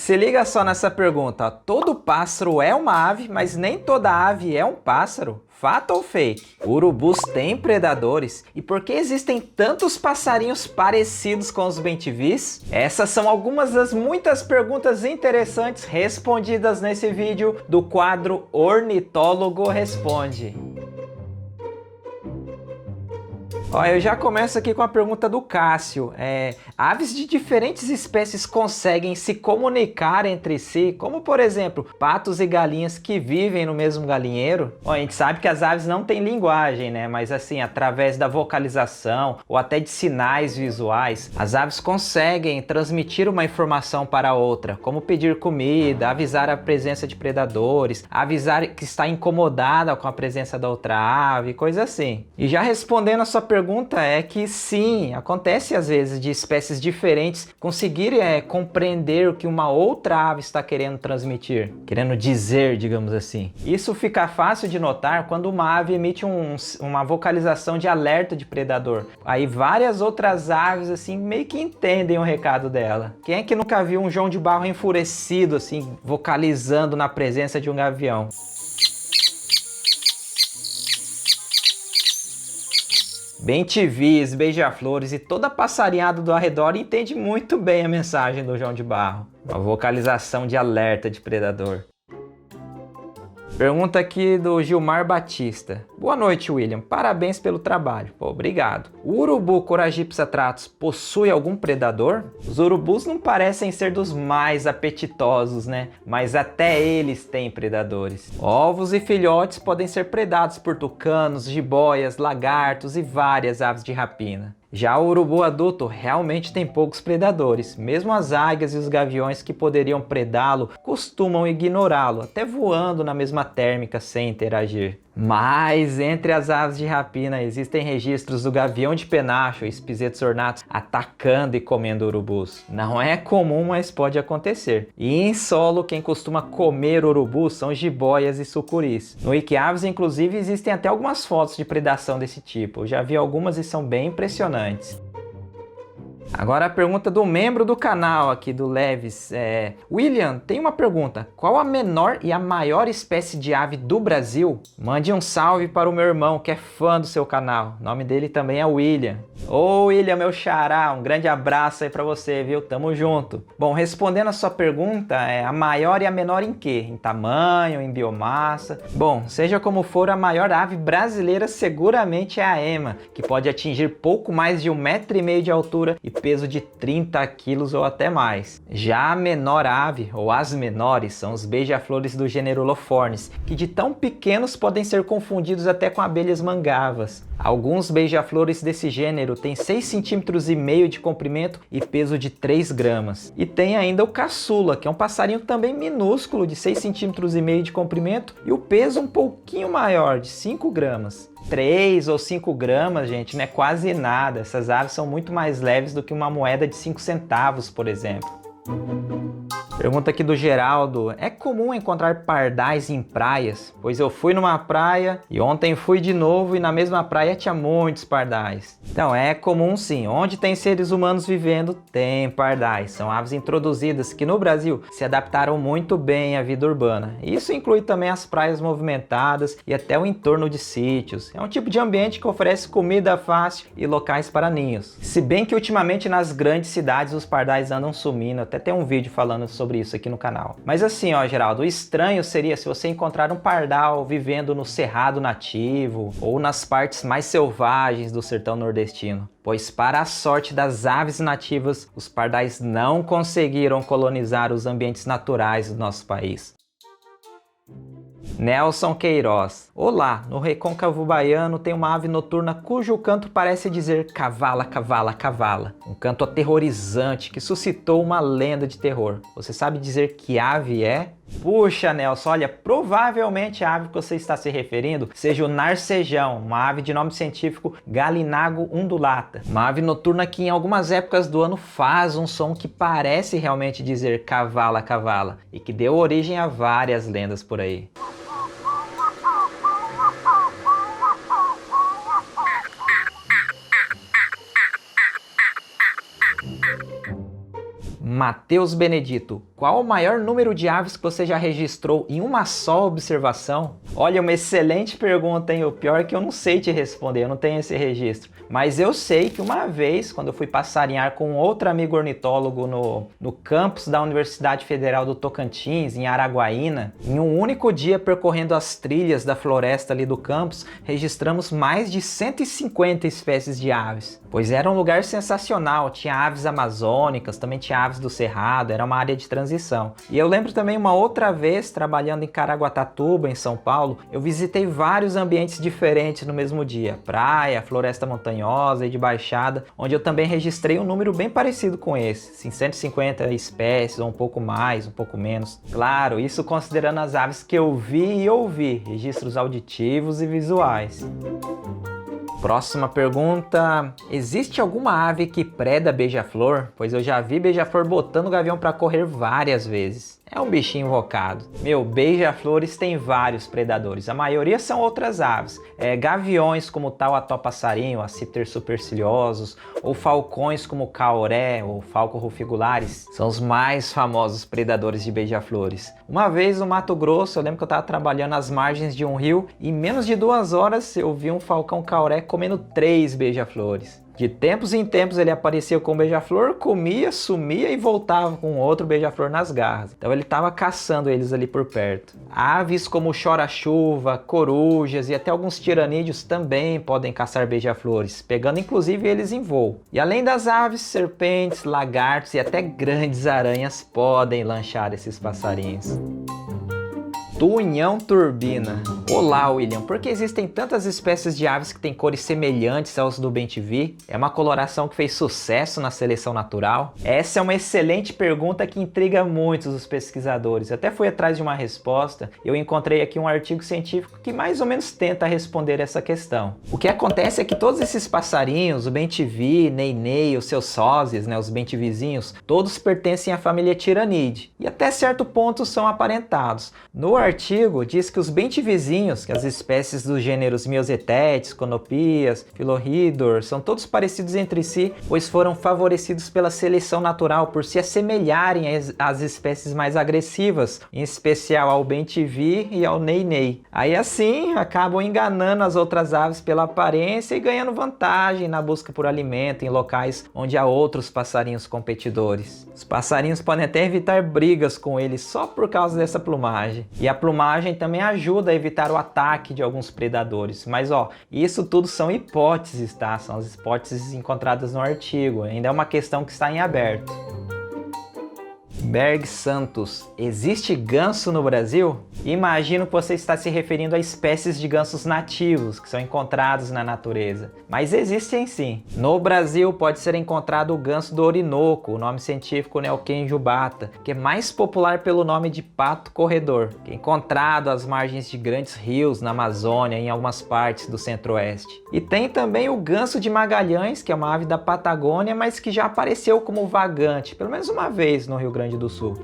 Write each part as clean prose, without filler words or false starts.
Se liga só nessa pergunta, ó. Todo pássaro é uma ave, mas nem toda ave é um pássaro. Fato ou fake? Urubus têm predadores? E por que existem tantos passarinhos parecidos com os bem-te-vis? Essas são algumas das muitas perguntas interessantes respondidas nesse vídeo do quadro Ornitólogo Responde. Ó, eu já começo aqui com a pergunta do Cássio. Aves de diferentes espécies conseguem se comunicar entre si, como por exemplo, patos e galinhas que vivem no mesmo galinheiro? Ó, a gente sabe que as aves não têm linguagem, né? Mas assim, através da vocalização ou até de sinais visuais, as aves conseguem transmitir uma informação para outra, como pedir comida, avisar a presença de predadores, avisar que está incomodada com a presença da outra ave, coisa assim. E já respondendo a sua pergunta é que sim, acontece às vezes de espécies diferentes conseguirem compreender o que uma outra ave está querendo transmitir, querendo dizer, digamos assim. Isso fica fácil de notar quando uma ave emite uma vocalização de alerta de predador. Aí várias outras aves assim meio que entendem o recado dela. Quem é que nunca viu um João de Barro enfurecido assim, vocalizando na presença de um gavião? Bem-te-vis, beija-flores e toda a passarinhada do arredor entende muito bem a mensagem do João de Barro. Uma vocalização de alerta de predador. Pergunta aqui do Gilmar Batista. Boa noite, William. Parabéns pelo trabalho. Pô, obrigado. O urubu Coragypsa tratus possui algum predador? Os urubus não parecem ser dos mais apetitosos, né? Mas até eles têm predadores. Ovos e filhotes podem ser predados por tucanos, jiboias, lagartos e várias aves de rapina. Já o urubu adulto realmente tem poucos predadores, mesmo as águias e os gaviões que poderiam predá-lo costumam ignorá-lo, até voando na mesma térmica sem interagir. Mas entre as aves de rapina existem registros do gavião de penacho e espisetos ornatos atacando e comendo urubus. Não é comum, mas pode acontecer. E em solo, quem costuma comer urubus são jiboias e sucuris. No Wikiaves, inclusive, existem até algumas fotos de predação desse tipo. Eu já vi algumas e são bem impressionantes. Agora a pergunta do membro do canal aqui, do Leves. William, tem uma pergunta. Qual a menor e a maior espécie de ave do Brasil? Mande um salve para o meu irmão, que é fã do seu canal. O nome dele também é William. Ô William, meu xará, um grande abraço aí para você, viu? Tamo junto. Bom, respondendo a sua pergunta, a maior e a menor em quê? Em tamanho, em biomassa? Bom, seja como for, a maior ave brasileira seguramente é a ema, que pode atingir pouco mais de 1,5 m de altura e peso de 30 quilos ou até mais. Já a menor ave, ou as menores, são os beija-flores do gênero Lophornis, que de tão pequenos podem ser confundidos até com abelhas mangavas. Alguns beija-flores desse gênero têm 6,5 cm de comprimento e peso de 3 gramas. E tem ainda o caçula, que é um passarinho também minúsculo, de 6,5 cm de comprimento e o peso um pouquinho maior, de 5 gramas. 3 ou 5 gramas, gente, não é quase nada. Essas aves são muito mais leves do que uma moeda de 5 centavos, por exemplo. Pergunta aqui do Geraldo. É comum encontrar pardais em praias? Pois eu fui numa praia e ontem fui de novo e na mesma praia tinha muitos pardais. Então é comum sim. Onde tem seres humanos vivendo, tem pardais. São aves introduzidas que no Brasil se adaptaram muito bem à vida urbana. Isso inclui também as praias movimentadas e até o entorno de sítios. É um tipo de ambiente que oferece comida fácil e locais para ninhos. Se bem que ultimamente nas grandes cidades os pardais andam sumindo. Até tem um vídeo falando sobre isso aqui no canal. Mas assim, ó, Geraldo, o estranho seria se você encontrar um pardal vivendo no cerrado nativo ou nas partes mais selvagens do sertão nordestino. Pois para a sorte das aves nativas, os pardais não conseguiram colonizar os ambientes naturais do nosso país. Nelson Queiroz. Olá, no recôncavo baiano tem uma ave noturna cujo canto parece dizer cavala, cavala, cavala. Um canto aterrorizante que suscitou uma lenda de terror. Você sabe dizer que ave é? Puxa, Nelson, olha, provavelmente a ave que você está se referindo seja o narcejão, uma ave de nome científico Galinago undulata. Uma ave noturna que em algumas épocas do ano faz um som que parece realmente dizer cavala, cavala e que deu origem a várias lendas por aí. Matheus Benedito, qual o maior número de aves que você já registrou em uma só observação? Olha, uma excelente pergunta, hein? O pior é que eu não sei te responder, eu não tenho esse registro. Mas eu sei que uma vez, quando eu fui passarinhar com outro amigo ornitólogo no campus da Universidade Federal do Tocantins, em Araguaína, em um único dia percorrendo as trilhas da floresta ali do campus, registramos mais de 150 espécies de aves. Pois era um lugar sensacional, tinha aves amazônicas, também tinha aves do cerrado, era uma área de transição. E eu lembro também uma outra vez, trabalhando em Caraguatatuba, em São Paulo, eu visitei vários ambientes diferentes no mesmo dia, praia, floresta montanhosa e de baixada, onde eu também registrei um número bem parecido com esse, assim, 150 espécies, ou um pouco mais, um pouco menos. Claro, isso considerando as aves que eu vi e ouvi, registros auditivos e visuais. Próxima pergunta, existe alguma ave que preda beija-flor? Pois eu já vi beija-flor botando o gavião para correr várias vezes. É um bichinho invocado. Meu, beija-flores tem vários predadores, a maioria são outras aves. Gaviões como o tauató-passarinho, a citer superciliosos, ou falcões como o caoré ou falco rufigularis, são os mais famosos predadores de beija-flores. Uma vez no Mato Grosso, eu lembro que eu estava trabalhando às margens de um rio e em menos de 2 horas eu vi um falcão caoré comendo 3 beija-flores. De tempos em tempos ele aparecia com um beija-flor, comia, sumia e voltava com outro beija-flor nas garras. Então ele estava caçando eles ali por perto. Aves como o chora-chuva, corujas e até alguns tiranídeos também podem caçar beija-flores, pegando inclusive eles em voo. E além das aves, serpentes, lagartos e até grandes aranhas podem lanchar esses passarinhos. Tunhão turbina. Olá, William. Por que existem tantas espécies de aves que têm cores semelhantes aos do bem-te-vi? É uma coloração que fez sucesso na seleção natural? Essa é uma excelente pergunta que intriga muitos os pesquisadores. Eu até fui atrás de uma resposta e eu encontrei aqui um artigo científico que mais ou menos tenta responder essa questão. O que acontece é que todos esses passarinhos, o bem-te-vi, nei-nei, os seus sósias, os bem-te-vizinhos, todos pertencem à família Tiranidae e até certo ponto são aparentados. No artigo diz que os bem-te-vizinhos, que as espécies dos gêneros Myosetetes, Conopias, Philorhidor, são todos parecidos entre si, pois foram favorecidos pela seleção natural por se assemelharem às espécies mais agressivas, em especial ao bem-te-vi e ao nei-nei. Aí assim, acabam enganando as outras aves pela aparência e ganhando vantagem na busca por alimento em locais onde há outros passarinhos competidores. Os passarinhos podem até evitar brigas com eles só por causa dessa plumagem. E a plumagem também ajuda a evitar o ataque de alguns predadores. Mas isso tudo são hipóteses, tá? São as hipóteses encontradas no artigo. Ainda é uma questão que está em aberto. Berg Santos, existe ganso no Brasil? Imagino que você está se referindo a espécies de gansos nativos que são encontrados na natureza, mas existem sim. No Brasil pode ser encontrado o ganso do Orinoco, o nome científico Neoquem jubata, que é mais popular pelo nome de pato corredor, que é encontrado às margens de grandes rios na Amazônia e em algumas partes do centro-oeste. E tem também o ganso de Magalhães, que é uma ave da Patagônia, mas que já apareceu como vagante, pelo menos uma vez no Rio Grande do Sul.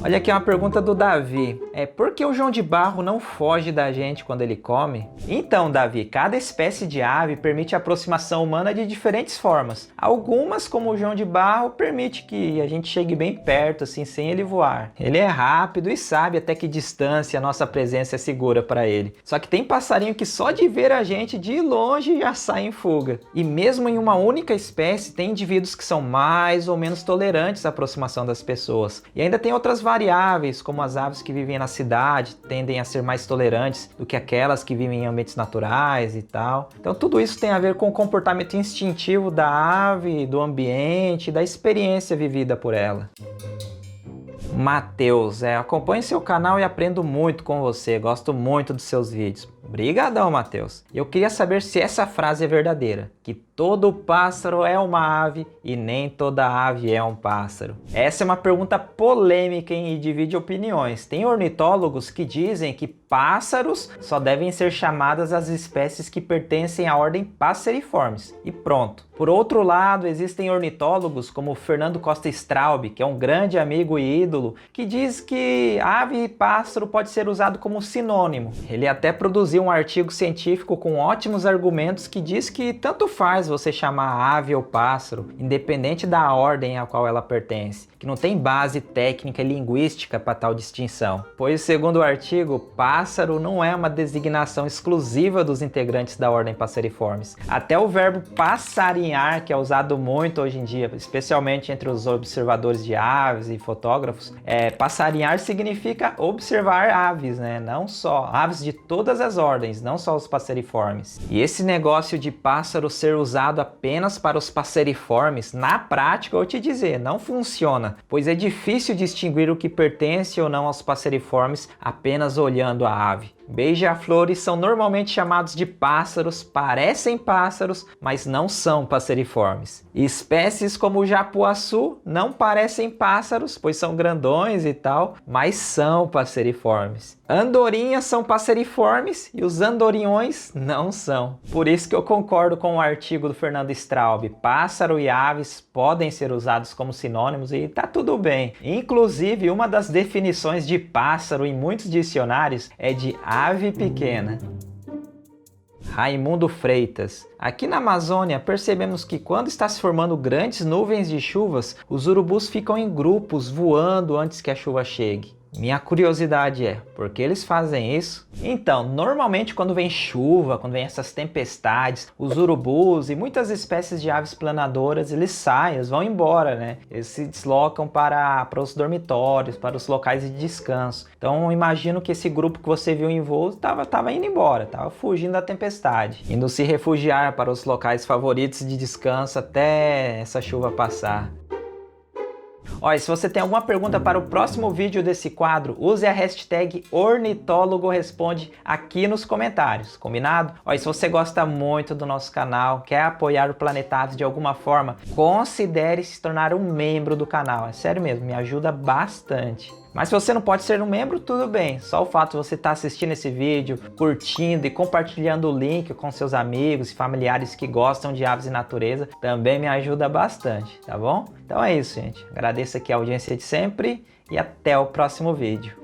Olha aqui uma pergunta do Davi. Por que o João de Barro não foge da gente quando ele come? Então, Davi, cada espécie de ave permite a aproximação humana de diferentes formas. Algumas, como o João de Barro, permite que a gente chegue bem perto, assim, sem ele voar. Ele é rápido e sabe até que distância a nossa presença é segura para ele. Só que tem passarinho que só de ver a gente de longe já sai em fuga. E mesmo em uma única espécie, tem indivíduos que são mais ou menos tolerantes à aproximação das pessoas. E ainda tem outras variáveis, como as aves que vivem na cidade tendem a ser mais tolerantes do que aquelas que vivem em ambientes naturais e tal. Então tudo isso tem a ver com o comportamento instintivo da ave, do ambiente, da experiência vivida por ela. Matheus, acompanho seu canal e aprendo muito com você, gosto muito dos seus vídeos. Obrigadão, Matheus. Eu queria saber se essa frase é verdadeira, que todo pássaro é uma ave e nem toda ave é um pássaro. Essa é uma pergunta polêmica e divide opiniões. Tem ornitólogos que dizem que pássaros só devem ser chamadas as espécies que pertencem à ordem Passeriformes. E pronto. Por outro lado, existem ornitólogos como Fernando Costa Straub, que é um grande amigo e ídolo, que diz que ave e pássaro pode ser usado como sinônimo. Ele até produziu um artigo científico com ótimos argumentos que diz que tanto faz você chamar ave ou pássaro, independente da ordem a qual ela pertence, que não tem base técnica e linguística para tal distinção. Pois, segundo o artigo, pássaro não é uma designação exclusiva dos integrantes da ordem Passeriformes. Até o verbo passarinhar, que é usado muito hoje em dia, especialmente entre os observadores de aves e fotógrafos, passarinhar significa observar aves, né? Não só aves de todas as ordens, não só os passeriformes. E esse negócio de pássaro ser usado apenas para os passeriformes, na prática, eu te dizer, não funciona, pois é difícil distinguir o que pertence ou não aos passeriformes apenas olhando a ave. Beija-flores são normalmente chamados de pássaros, parecem pássaros, mas não são passeriformes. Espécies como o japuaçu não parecem pássaros, pois são grandões e tal, mas são passeriformes. Andorinhas são passeriformes e os andorinhões não são. Por isso que eu concordo com o artigo do Fernando Straub. Pássaro e aves podem ser usados como sinônimos e tá tudo bem. Inclusive, uma das definições de pássaro em muitos dicionários é de ave pequena. Raimundo Freitas. Aqui na Amazônia, percebemos que quando está se formando grandes nuvens de chuvas, os urubus ficam em grupos voando antes que a chuva chegue. Minha curiosidade é, por que eles fazem isso? Então, normalmente quando vem chuva, quando vem essas tempestades, os urubus e muitas espécies de aves planadoras, eles saem, eles vão embora, né? Eles se deslocam para os dormitórios, para os locais de descanso. Então, eu imagino que esse grupo que você viu em voo estava indo embora, estava fugindo da tempestade, indo se refugiar para os locais favoritos de descanso até essa chuva passar. Olha, se você tem alguma pergunta para o próximo vídeo desse quadro, use a hashtag OrnitólogoResponde aqui nos comentários, combinado? Olha, se você gosta muito do nosso canal, quer apoiar o Planetavis de alguma forma, considere se tornar um membro do canal. É sério mesmo, me ajuda bastante. Mas se você não pode ser um membro, tudo bem. Só o fato de você estar assistindo esse vídeo, curtindo e compartilhando o link com seus amigos e familiares que gostam de aves e natureza, também me ajuda bastante, tá bom? Então é isso, gente. Agradeço aqui a audiência de sempre e até o próximo vídeo.